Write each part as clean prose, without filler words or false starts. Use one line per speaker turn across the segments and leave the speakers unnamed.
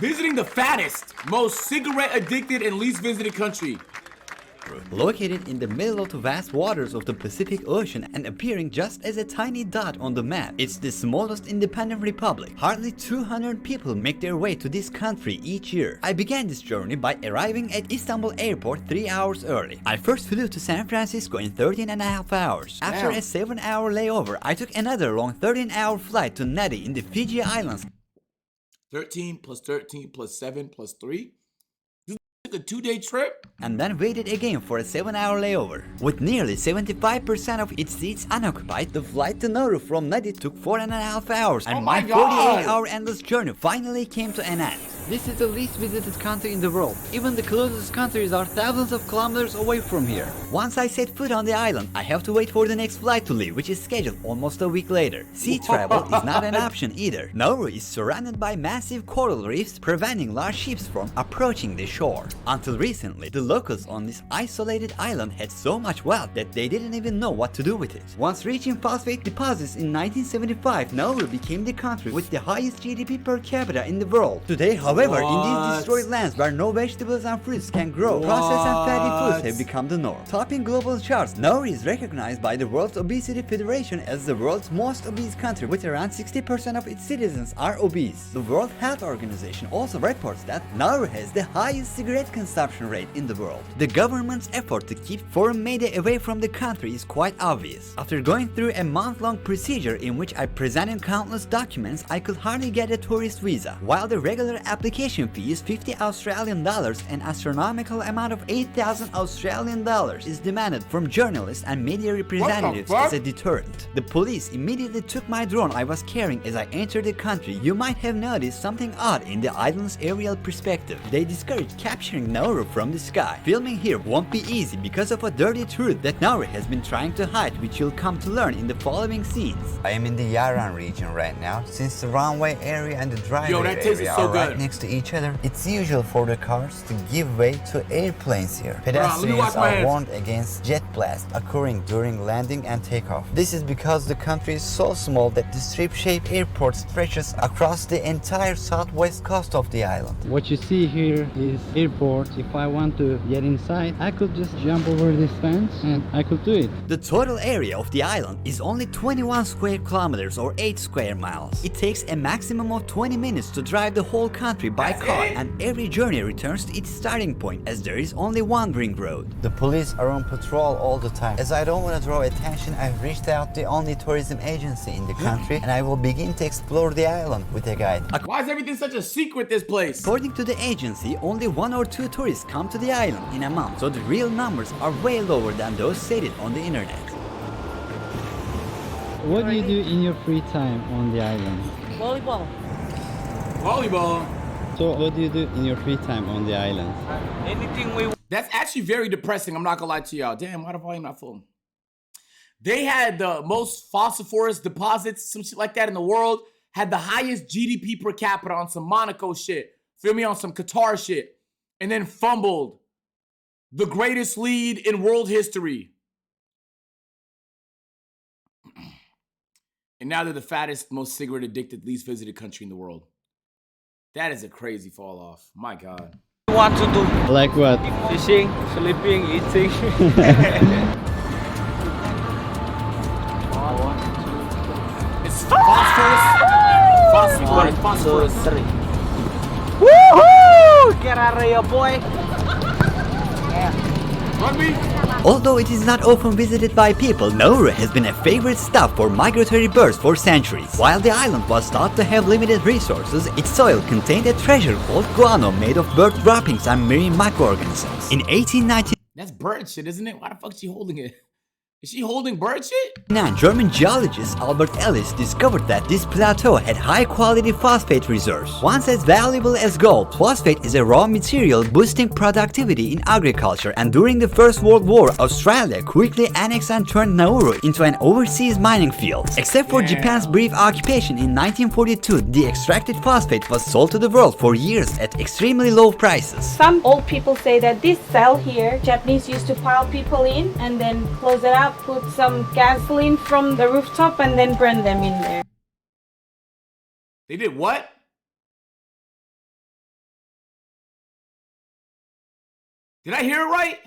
Visiting the fattest, most cigarette-addicted and least visited country.
Located in the middle of the vast waters of the Pacific Ocean and appearing just as a tiny dot on the map, it's the smallest independent republic. Hardly 200 people make their way to this country each year. I began this journey by arriving at Istanbul airport 3 hours early. I first flew to San Francisco in 13.5 hours. After a 7-hour layover, I took another long 13-hour flight to Nadi in the Fiji Islands.
13 plus 13 plus 7 plus 3? A 2-day trip?
And then waited again for a 7-hour layover. With nearly 75% of its seats unoccupied, the flight to Nauru from Nadi took 4.5 hours, and my 48-hour endless journey finally came to an end. This is the least visited country in the world. Even the closest countries are thousands of kilometers away from here. Once I set foot on the island, I have to wait for the next flight to leave, which is scheduled almost a week later. Sea travel is not an option either. Nauru is surrounded by massive coral reefs, preventing large ships from approaching the shore. Until recently, the locals on this isolated island had so much wealth that they didn't even know what to do with it. Once reaching phosphate deposits in 1975, Nauru became the country with the highest GDP per capita in the world. Today, however, in these destroyed lands where no vegetables and fruits can grow, processed and fatty foods have become the norm. Topping global charts, Nauru is recognized by the World Obesity Federation as the world's most obese country, with around 60% of its citizens are obese. The World Health Organization also reports that Nauru has the highest cigarette consumption rate in the world. The government's effort to keep foreign media away from the country is quite obvious. After going through a month-long procedure in which I presented countless documents, I could hardly get a tourist visa. While the regular application fee is $50 an astronomical amount of 8,000 Australian dollars is demanded from journalists and media representatives as a deterrent. The police immediately took my drone I was carrying as I entered the country. You might have noticed something odd in the island's aerial perspective. They discouraged capturing Nauru from the sky. Filming here won't be easy because of a dirty truth that Nauru has been trying to hide, which you'll come to learn in the following scenes. I am in the Yaran region right now. Since the runway area and the driveway area are right next to each other, it's usual for the cars to give way to airplanes here. Pedestrians are warned against jet blast occurring during landing and takeoff. This is because the country is so small that the strip-shaped airport stretches across the entire southwest coast of the island.
What you see here is airport. If I want to get inside, I could just jump over this fence and I could do it.
The total area of the island is only 21 square kilometers or 8 square miles. It takes a maximum of 20 minutes to drive the whole country by car, and every journey returns to its starting point as there is only one ring road. The police are on patrol all the time. As I don't want to draw attention, I've reached out the only tourism agency in the country, and I will begin to explore the island with a guide.
Why is everything such a secret, this place?
According to the agency, only 1 or 2 tourists come to the island in a month, so the real numbers are way lower than those stated on the internet.
What do you do in your free time on the island?
Volleyball.
Volleyball?
So what do you do in your free time on the island?
Anything we want.
That's actually very depressing. I'm not gonna lie to y'all. Damn, why the volume not full? They had the most phosphorus deposits, some shit like that in the world. Had the highest GDP per capita on some Monaco shit. Feel me? On some Qatar shit. And then fumbled the greatest lead in world history. And now they're the fattest, most cigarette addicted, least visited country in the world. That is a crazy fall off. My God.
Want to do
Like what?
fishing, sleeping, eating.
It's phosphorus. Phosphorus. Phosphorus.
3. Woohoo! Get out of here, boy.
Rugby.
Although it is not often visited by people, Nauru has been a favorite stop for migratory birds for centuries. While the island was thought to have limited resources, its soil contained a treasure called guano made of bird droppings and marine microorganisms. In 1890,
That's bird shit, isn't it? Why the fuck is she holding it? Is she holding bird shit?
German geologist Albert Ellis discovered that this plateau had high-quality phosphate reserves. Once as valuable as gold, phosphate is a raw material boosting productivity in agriculture, and during the First World War, Australia quickly annexed and turned Nauru into an overseas mining field. Except for Japan's brief occupation in 1942, the extracted phosphate was sold to the world for years at extremely low prices.
Some old people say that this cell here, Japanese used to pile people in and then close it up, put some gasoline from the rooftop and then burn them in there.
They did what? Did I hear it right?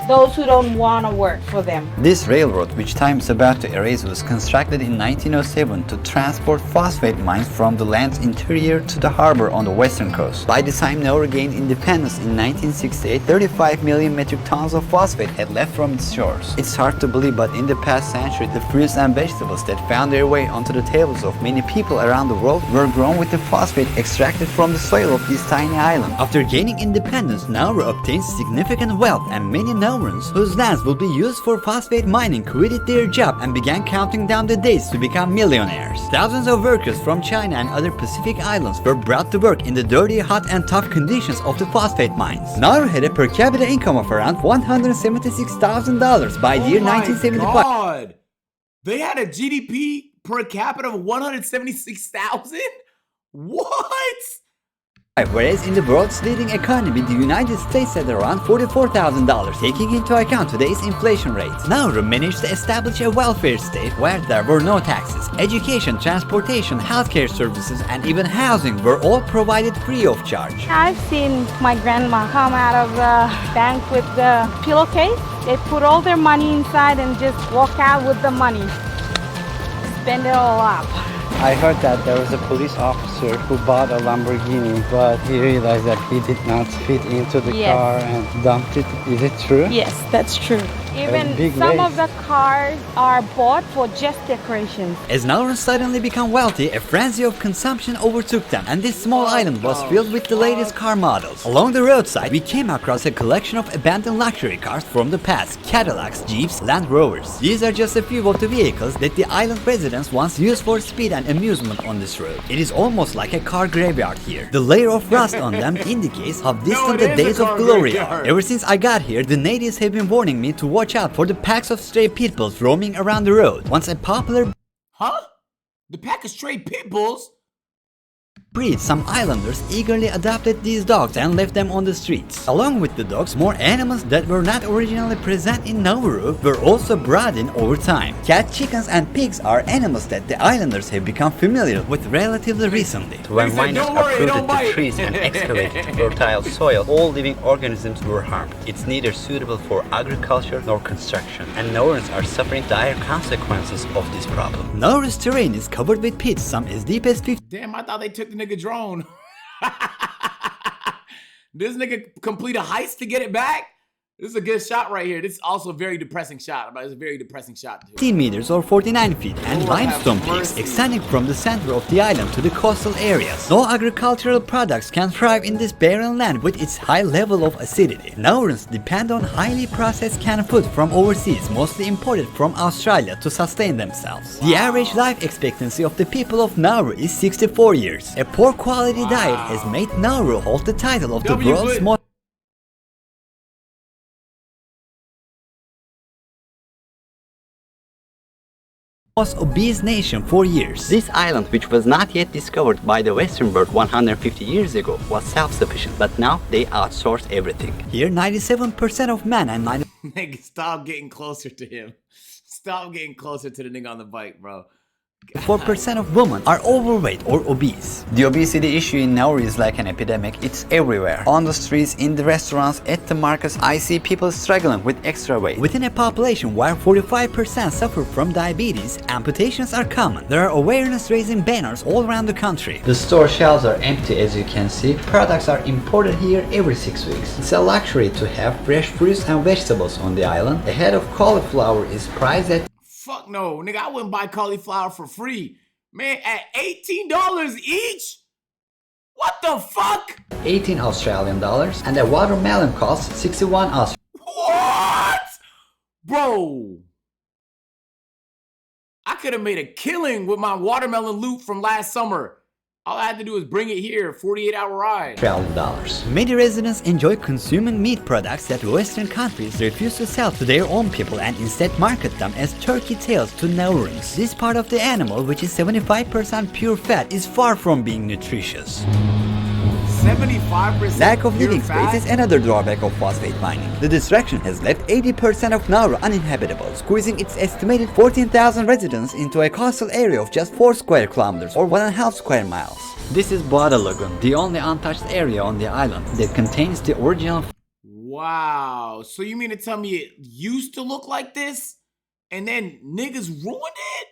Those who don't want to work for them.
This railroad, which time is about to erase, was constructed in 1907 to transport phosphate mines from the land's interior to the harbor on the western coast. By the time Nauru gained independence in 1968, 35 million metric tons of phosphate had left from its shores. It's hard to believe, but in the past century, the fruits and vegetables that found their way onto the tables of many people around the world were grown with the phosphate extracted from the soil of this tiny island. After gaining independence, Nauru obtained significant wealth, and many Naurans whose lands would be used for phosphate mining quitted their job and began counting down the days to become millionaires. Thousands of workers from China and other Pacific islands were brought to work in the dirty, hot and tough conditions of the phosphate mines. Nauru had a per capita income of around $176,000 by the year 1975.
God. They had a GDP per capita of 176,000? What?
Whereas in the world's leading economy, the United States had around $44,000, taking into account today's inflation rate. Nauru managed to establish a welfare state where there were no taxes. Education, transportation, healthcare services, and even housing were all provided free of charge.
I've seen my grandma come out of the bank with the pillowcase. They put all their money inside and just walk out with the money. Spend it all up.
I heard that there was a police officer who bought a Lamborghini, but he realized that he did not fit into the
Yes.
car and dumped it. Is it true?
Yes, that's true. Even
big
some of
waste.
the cars are bought for just decorations.
As Naurans suddenly became wealthy, a frenzy of consumption overtook them, and this small island was filled with the latest car models. Along the roadside, we came across a collection of abandoned luxury cars from the past: Cadillacs, Jeeps, Land Rovers. These are just a few of the vehicles that the island residents once used for speed and amusement on this road. It is almost like a car graveyard here. The layer of rust on them indicates how distant the
it is a
days of
car
glory
graveyard.
are. Ever since I got here, the natives have been warning me to watch out for the packs of stray pit bulls roaming around the road. Once a popular
Huh? The pack of stray pit bulls?
breed, some islanders eagerly adopted these dogs and left them on the streets. Along with the dogs, more animals that were not originally present in Nauru were also brought in over time. Cat, chickens, and pigs are animals that the islanders have become familiar with relatively recently.
When
He said,
miners
"Don't worry,
uprooted
don't
the
bite."
trees and excavated fertile soil, all living organisms were harmed. It's neither suitable for agriculture nor construction, and Naurans are suffering dire consequences of this problem.
Nauru's terrain is covered with pits, some as deep as 50
Damn, I thought they took the nigga drone. This nigga complete a heist to get it back? This is a good shot right here. This is also a very depressing shot. It's a very depressing shot too.
15 meters or 49 feet, and
Lord
limestone
have
peaks
mercy.
extending from the center of the island to the coastal areas. No agricultural products can thrive in this barren land with its high level of acidity. Naurans depend on highly processed canned food from overseas, mostly imported from Australia, to sustain themselves. The average life expectancy of the people of Nauru is 64 years. A poor quality diet has made Nauru hold the title of the
W.
world's
Good.
most obese nation for years.
This island, which was not yet discovered by the Western world 150 years ago, was self-sufficient, but now they outsource everything.
Here, 97% of men and
Nigga, stop getting closer to him. Stop getting closer to the nigga on the bike, bro.
94% of women are overweight or obese. The obesity issue in Nauru is like an epidemic. It's everywhere. On the streets, in the restaurants, at the markets, I see people struggling with extra weight. Within a population where 45% suffer from diabetes, amputations are common. There are awareness-raising banners all around the country. The store shelves are empty, as you can see. Products are imported here every 6 weeks. It's a luxury to have fresh fruits and vegetables on the island. A head of cauliflower is priced at
Fuck no, nigga, I wouldn't buy cauliflower for free. Man, at $18 each? What the fuck?
18 Australian dollars, and a watermelon costs 61 Australian.
What? Bro. I could have made a killing with my watermelon loot from last summer. All I had to do was bring it here, 48-hour ride.
$12. Many residents enjoy consuming meat products that Western countries refuse to sell to their own people and instead market them as turkey tails to Naurans. This part of the animal, which is 75% pure fat, is far from being nutritious.
75%
Lack of
pure
living
fat?
space is another drawback of phosphate mining. The destruction has left 80% of Nauru uninhabitable, squeezing its estimated 14,000 residents into a coastal area of just 4 square kilometers or 1.5 square miles. This is Boada Lagoon, the only untouched area on the island that contains the original
Wow. So you mean to tell me it used to look like this and then niggas ruined it?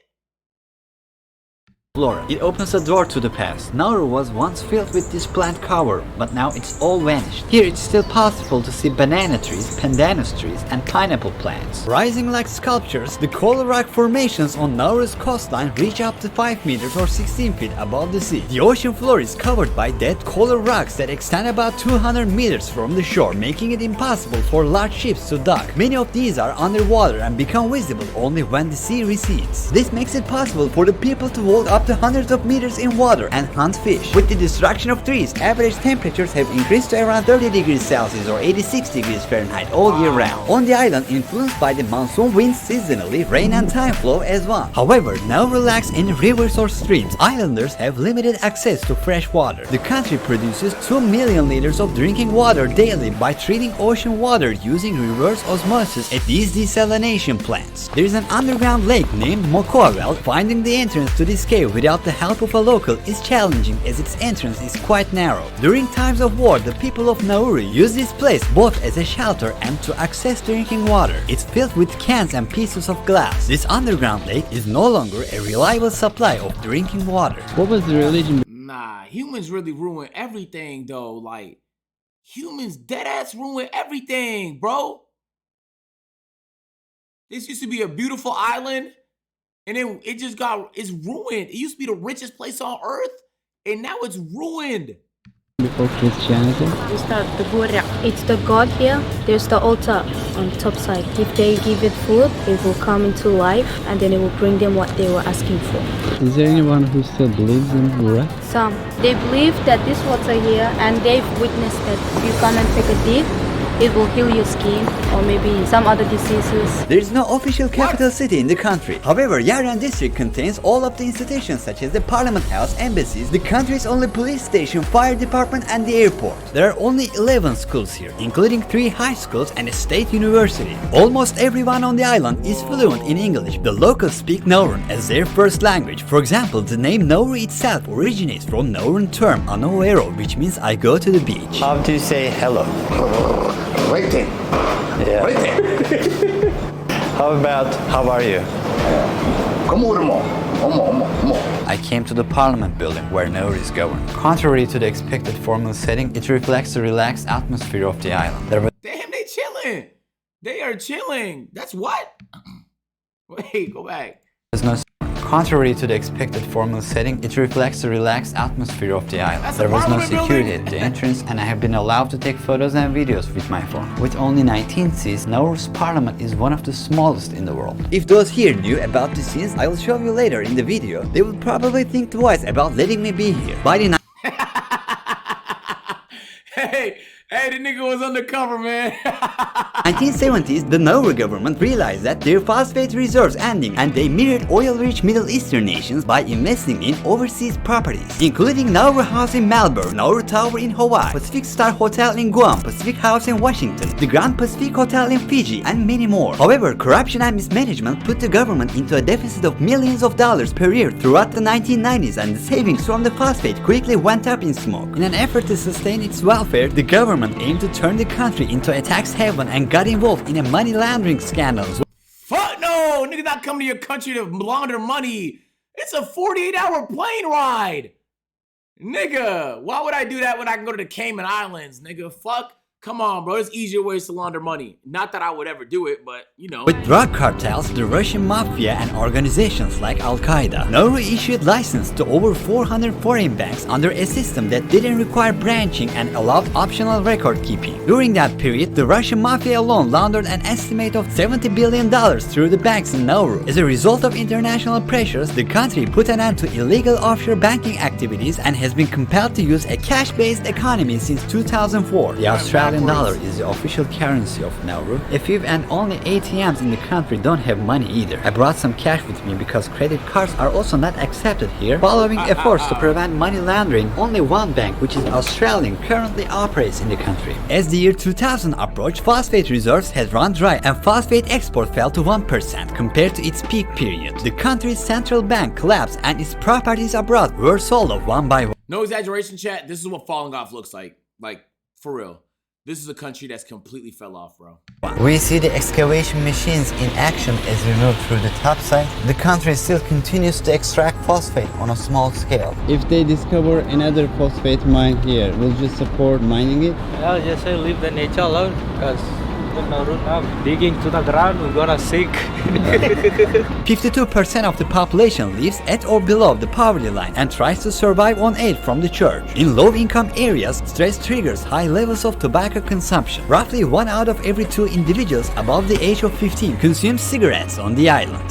Flora. It opens a door to the past. Nauru was once filled with this plant cover, but now it's all vanished. Here it's still possible to see banana trees, pandanus trees, and pineapple plants. Rising like sculptures, the coral rock formations on Nauru's coastline reach up to 5 meters or 16 feet above the sea. The ocean floor is covered by dead coral rocks that extend about 200 meters from the shore, making it impossible for large ships to dock. Many of these are underwater and become visible only when the sea recedes. This makes it possible for the people to walk up to hundreds of meters in water and hunt fish. With the destruction of trees, average temperatures have increased to around 30 degrees Celsius or 86 degrees Fahrenheit all year round. On the island, influenced by the monsoon winds seasonally, rain and time flow as one. However, Nauru lacks any rivers or streams. Islanders have limited access to fresh water. The country produces 2 million liters of drinking water daily by treating ocean water using reverse osmosis at these desalination plants. There is an underground lake named Mokoavel. Finding the entrance to this cave without the help of a local is challenging as its entrance is quite narrow. During times of war, the people of Nauru use this place both as a shelter and to access drinking water. It's filled with cans and pieces of glass. This underground lake is no longer a reliable supply of drinking water.
What was the religion?
Nah, humans really ruin everything though. Like, humans deadass ruin everything, bro. This used to be a beautiful island. And then it's ruined. It used to be the richest place on earth, and now it's ruined.
Before Christianity?
It's the god here. There's the altar on top side. If they give it food, it will come into life and then it will bring them what they were asking for.
Is there anyone who still believes in Buddha?
Some. They believe that this water here, and they've witnessed that if you come and take a dip, it will heal your skin or maybe some other diseases.
There is no official capital city in the country. However, Yarran district contains all of the institutions such as the Parliament House, embassies, the country's only police station, fire department, and the airport. There are only 11 schools here, including 3 high schools and a state university. Almost everyone on the island is fluent in English. The locals speak Nauruan as their first language. For example, the name Nauru itself originates from Nauruan term Anoero, which means I go to the beach.
How do you say hello?
Waiting.
Yeah.
Waiting.
How about how are you?
I came to the Parliament building where Nauru is governed. Contrary to the expected formal setting, it reflects the relaxed atmosphere of the island.
Damn, they chilling. They are chilling. That's what? Wait, go back.
There's no Contrary to the expected formal setting, it reflects the relaxed atmosphere of the island. There was no security at the entrance and I have been allowed to take photos and videos with my phone. With only 19 seats, Nauru's parliament is one of the smallest in the world. If those here knew about the scenes I will show you later in the video, they would probably think twice about letting me be here. By the
Hey, the nigga was undercover, man.
1970s, the Nauru government realized that their phosphate reserves ending and they mirrored oil-rich Middle Eastern nations by investing in overseas properties, including Nauru House in Melbourne, Nauru Tower in Hawaii, Pacific Star Hotel in Guam, Pacific House in Washington, the Grand Pacific Hotel in Fiji, and many more. However, corruption and mismanagement put the government into a deficit of millions of dollars per year throughout the 1990s, and the savings from the phosphate quickly went up in smoke. In an effort to sustain its welfare, the government aimed to turn the country into a tax haven and got involved in a money laundering scandal.
Fuck no! Nigga not coming to your country to launder money. It's a 48-hour plane ride. Nigga, why would I do that when I can go to the Cayman Islands, nigga? Fuck. Come on, bro. There's easier ways to launder money. Not that I would ever do it, but, you know.
With drug cartels, the Russian mafia, and organizations like Al-Qaeda, Nauru issued license to over 400 foreign banks under a system that didn't require branching and allowed optional record keeping. During that period, the Russian mafia alone laundered an estimate of $70 billion through the banks in Nauru. As a result of international pressures, the country put an end to illegal offshore banking activities and has been compelled to use a cash-based economy since 2004. The Australian dollar is the official currency of Nauru. A few and only ATMs in the country don't have money either. I brought some cash with me because credit cards are also not accepted here. Following efforts to prevent money laundering, only one bank, which is Australian, currently operates in the country. As the year 2000 approached, phosphate reserves had run dry and phosphate export fell to 1% compared to its peak period. The country's central bank collapsed and its properties abroad were sold off one by one.
No exaggeration, chat. This is what falling off looks like. Like, for real. This is a country that's completely fell off, bro.
We see the excavation machines in action as we move through the topside. The country still continues to extract phosphate on a small scale.
If they discover another phosphate mine here, will you support mining it?
I'll just say leave the nature alone, because digging to the ground, we're gonna sink.
52% of the population lives at or below the poverty line and tries to survive on aid from the church. In low-income areas, stress triggers high levels of tobacco consumption. Roughly 1 out of every 2 individuals above the age of 15 consume cigarettes on the island.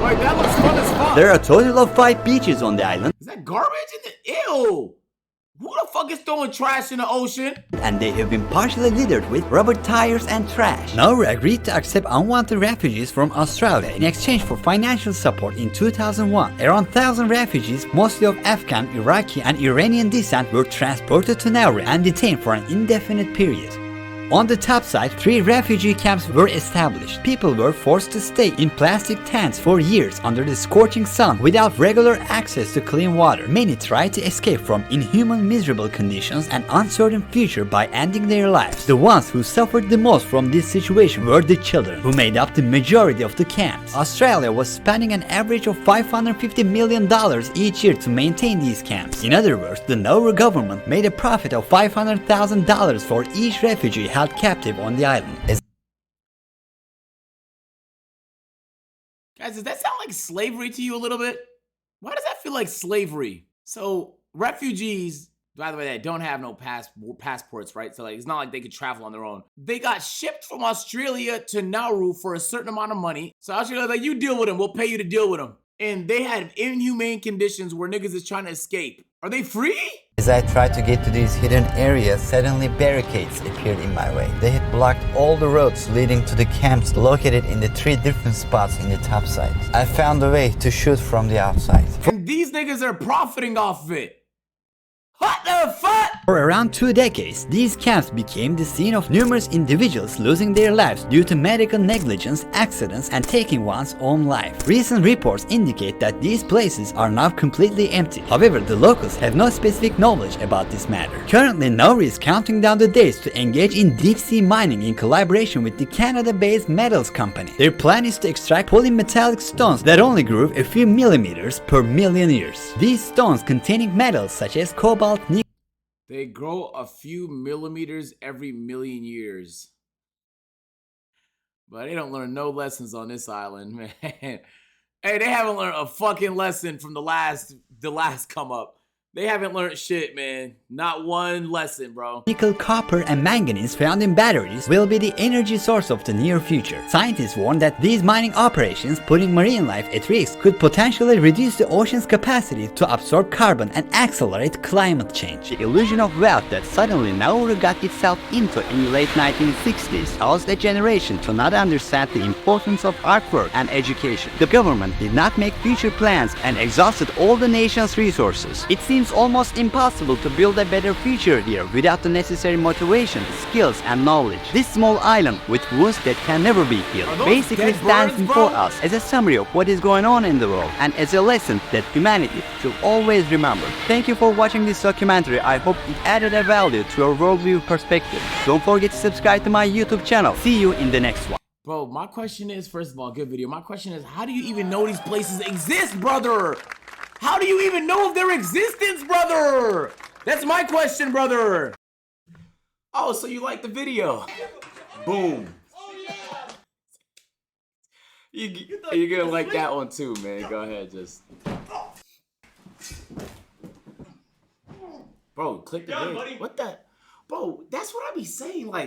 Wait, that looks fun as fuck.
There are a total of 5 beaches on the island.
Is that garbage in the ew? Who the fuck is throwing trash in the ocean?
And they have been partially littered with rubber tires and trash. Nauru agreed to accept unwanted refugees from Australia in exchange for financial support in 2001. Around 1,000 refugees, mostly of Afghan, Iraqi and Iranian descent, were transported to Nauru and detained for an indefinite period. On the top side, 3 refugee camps were established. People were forced to stay in plastic tents for years under the scorching sun without regular access to clean water. Many tried to escape from inhuman, miserable conditions and uncertain future by ending their lives. The ones who suffered the most from this situation were the children, who made up the majority of the camps. Australia was spending an average of $550 million each year to maintain these camps. In other words, the Nauru government made a profit of $500,000 for each refugee held captive on the island.
Guys, does that sound like slavery to you a little bit? Why does that feel like slavery? So refugees, by the way, that don't have no passports, right? So like, it's not like they could travel on their own. They got shipped from Australia to Nauru for a certain amount of money. So Australia's like, you deal with them, we'll pay you to deal with them. And they had inhumane conditions where niggas is trying to escape. Are they free?
As I tried to get to these hidden areas, suddenly barricades appeared in my way. They had blocked all the roads leading to the camps located in the 3 different spots in the top side. I found a way to shoot from the outside.
And these niggas are profiting off of it. What the fuck?
For around 2 decades, these camps became the scene of numerous individuals losing their lives due to medical negligence, accidents, and taking one's own life. Recent reports indicate that these places are now completely empty. However, the locals have no specific knowledge about this matter. Currently, Nauru is counting down the days to engage in deep-sea mining in collaboration with the Canada-based metals company. Their plan is to extract polymetallic stones that only grew a few millimeters per million years. These stones containing metals such as cobalt, nickel.
They grow a few millimeters every million years. But they don't learn no lessons on this island, man. Hey, they haven't learned a fucking lesson from the last come up. They haven't learned shit, man. Not one lesson, bro.
Nickel, copper, and manganese found in batteries will be the energy source of the near future. Scientists warn that these mining operations, putting marine life at risk, could potentially reduce the ocean's capacity to absorb carbon and accelerate climate change. The illusion of wealth that suddenly Nauru got itself into in the late 1960s caused a generation to not understand the importance of artwork and education. The government did not make future plans and exhausted all the nation's resources. It seems almost impossible to build a better future here without the necessary motivation, skills, and knowledge. This small island with wounds that can never be healed basically stands before us as a summary of what is going on in the world and as a lesson that humanity should always remember. Thank you for watching this documentary. I hope it added a value to your worldview perspective. Don't forget to subscribe to my YouTube channel. See you in the next one.
Bro, my question is, first of all, good video. My question is, how do you even know these places exist, brother? How do you even know of their existence, brother? That's my question, brother. Oh, so you like the video? Boom. You're gonna like that one too, man. Go ahead, just. Bro, click the video. What the? Bro, that's what I be saying, like.